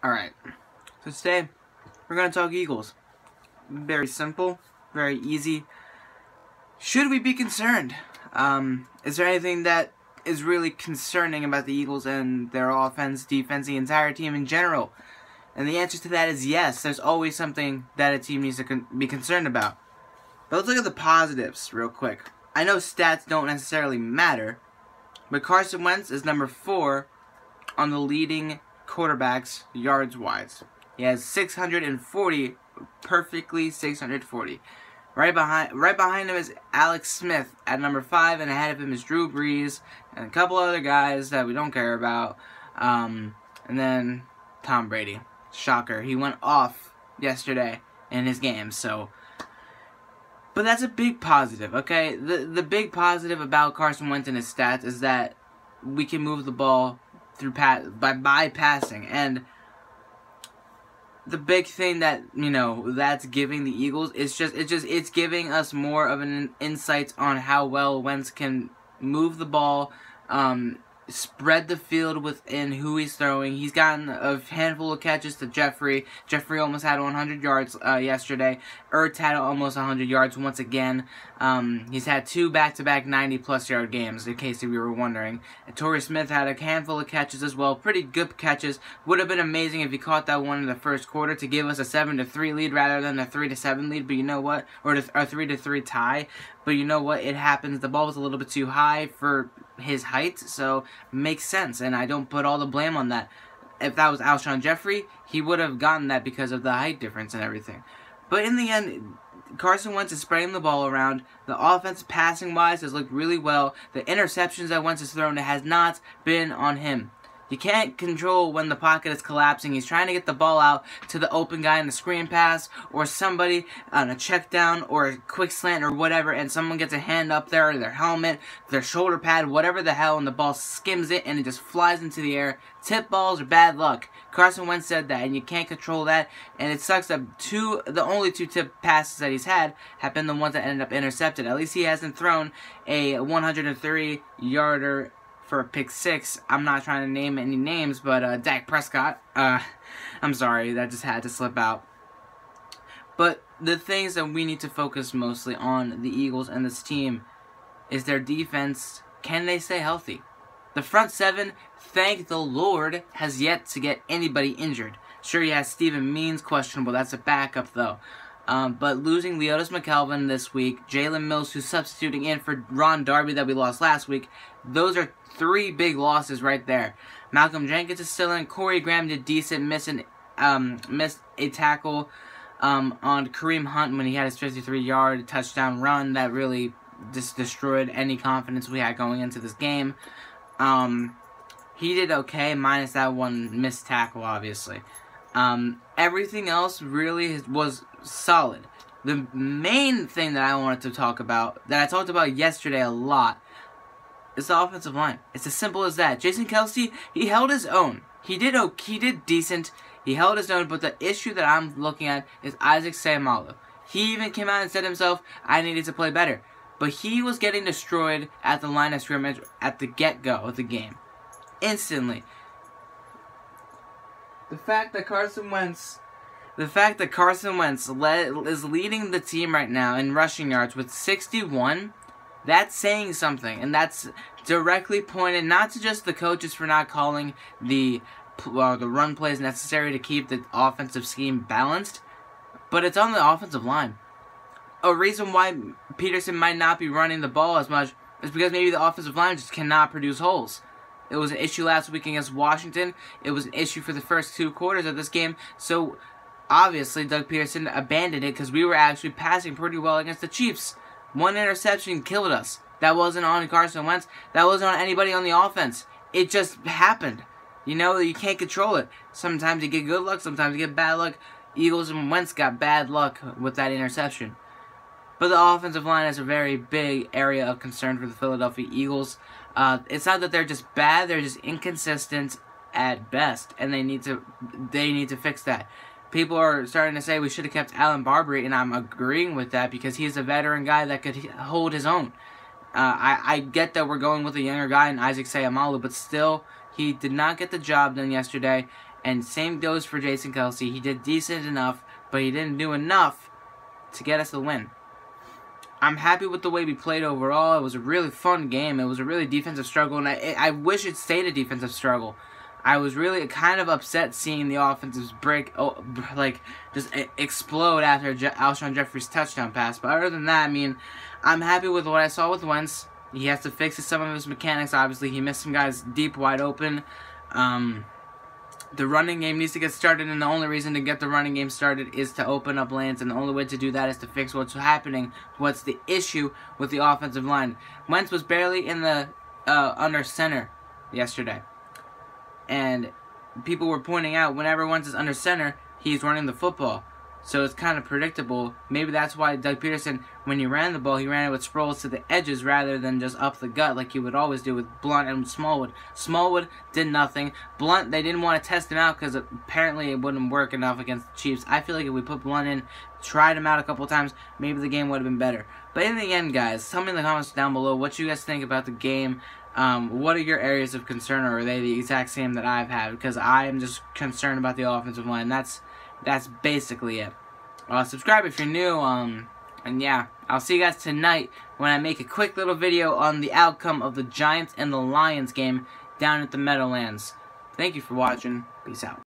Alright, so today we're going to talk Eagles. Very simple, very easy. Should we be concerned? Is there anything that is really concerning about the Eagles and their offense, defense, the entire team in general? And the answer to that is yes. There's always something that a team needs to be concerned about. But let's look at the positives real quick. I know stats don't necessarily matter, but Carson Wentz is number 4 on the leading quarterbacks yards-wise. He has 640, perfectly 640. Right behind him is Alex Smith at number 5, and ahead of him is Drew Brees and a couple other guys that we don't care about. And then Tom Brady. Shocker. He went off yesterday in his game, so... But that's a big positive, okay? The big positive about Carson Wentz and his stats is that we can move the ball through by passing. And the big thing that, that's giving the Eagles is it's giving us more of an insight on how well Wentz can move the ball, spread the field within who he's throwing. He's gotten a handful of catches to Jeffrey. Jeffrey almost had 100 yards yesterday. Ertz had almost 100 yards once again. He's had 2 back-to-back 90-plus yard games, in case you were wondering. And Torrey Smith had a handful of catches as well. Pretty good catches. Would have been amazing if he caught that one in the first quarter to give us a 7-3 lead rather than a 3-7 lead. But you know what? Or a 3-3 tie. But you know what? It happens. The ball was a little bit too high for his height, so makes sense. And I don't put all the blame on that. If that was Alshon Jeffrey, he would have gotten that because of the height difference and everything. But in the end, Carson Wentz is spraying the ball around. The offense, passing-wise, has looked really well. The interceptions that Wentz has thrown, it has not been on him. You can't control when the pocket is collapsing. He's trying to get the ball out to the open guy in the screen pass, or somebody on a check down, or a quick slant, or whatever, and someone gets a hand up there, or their helmet, their shoulder pad, whatever the hell, and the ball skims it, and it just flies into the air. Tip balls are bad luck. Carson Wentz said that, and you can't control that, and it sucks that the only 2 tip passes that he's had have been the ones that ended up intercepted. At least he hasn't thrown a 130-yarder for a pick 6. I'm not trying to name any names, but Dak Prescott. I'm sorry, that just had to slip out. But the things that we need to focus mostly on the Eagles and this team is their defense. Can they stay healthy? The front 7, thank the Lord, has yet to get anybody injured. Sure, you have Steven Means questionable. That's a backup, though. But losing Leotis McKelvin this week, Jalen Mills, who's substituting in for Ron Darby that we lost last week, those are 3 big losses right there. Malcolm Jenkins is still in. Corey Graham did decent, missed a tackle on Kareem Hunt when he had his 53-yard touchdown run that really just destroyed any confidence we had going into this game. He did okay, minus that one missed tackle, obviously. Everything else really was solid. The main thing that I wanted to talk about, that I talked about yesterday a lot, is the offensive line. It's as simple as that. Jason Kelce, he held his own. He did decent. He held his own, but the issue that I'm looking at is Isaac Seumalo. He even came out and said himself, I needed to play better. But he was getting destroyed at the line of scrimmage at the get-go of the game. Instantly. The fact that Carson Wentz is leading the team right now in rushing yards with 61, that's saying something, and that's directly pointed not to just the coaches for not calling the run plays necessary to keep the offensive scheme balanced, but it's on the offensive line. A reason why Peterson might not be running the ball as much is because maybe the offensive line just cannot produce holes. It was an issue last week against Washington. It was an issue for the first 2 quarters of this game, so obviously Doug Peterson abandoned it because we were actually passing pretty well against the Chiefs. 1 interception killed us. That wasn't on Carson Wentz. That wasn't on anybody on the offense. It just happened. You can't control it. Sometimes you get good luck, sometimes you get bad luck. Eagles and Wentz got bad luck with that interception. But the offensive line is a very big area of concern for the Philadelphia Eagles. It's not that they're just bad, they're just inconsistent at best, and they need to fix that. People are starting to say we should have kept Allen Barbery, and I'm agreeing with that because he's a veteran guy that could hold his own. I get that we're going with a younger guy in Isaac Seumalo, but still, he did not get the job done yesterday, And same goes for Jason Kelce. He did decent enough, but he didn't do enough to get us the win. I'm happy with the way we played overall. It was a really fun game. It was a really defensive struggle, and I wish it stayed a defensive struggle. I was really kind of upset seeing the offensive just explode after Alshon Jeffrey's touchdown pass. But other than that, I mean, I'm happy with what I saw with Wentz. He has to fix some of his mechanics. Obviously, he missed some guys deep, wide open. The running game needs to get started, and the only reason to get the running game started is to open up lanes, and the only way to do that is to fix what's happening, what's the issue with the offensive line. Wentz was barely in the under center yesterday, and people were pointing out whenever Wentz is under center, he's running the football. So it's kind of predictable. Maybe that's why Doug Peterson, when he ran the ball, he ran it with Sproles to the edges rather than just up the gut like he would always do with Blount and Smallwood. Smallwood did nothing. Blount, they didn't want to test him out because apparently it wouldn't work enough against the Chiefs. I feel like if we put Blount in, tried him out a couple times, maybe the game would have been better. But in the end, guys, tell me in the comments down below what you guys think about the game. What are your areas of concern, or are they the exact same that I've had? Because I am just concerned about the offensive line. That's basically it. Subscribe if you're new, and yeah, I'll see you guys tonight when I make a quick little video on the outcome of the Giants and the Lions game down at the Meadowlands. Thank you for watching. Peace out.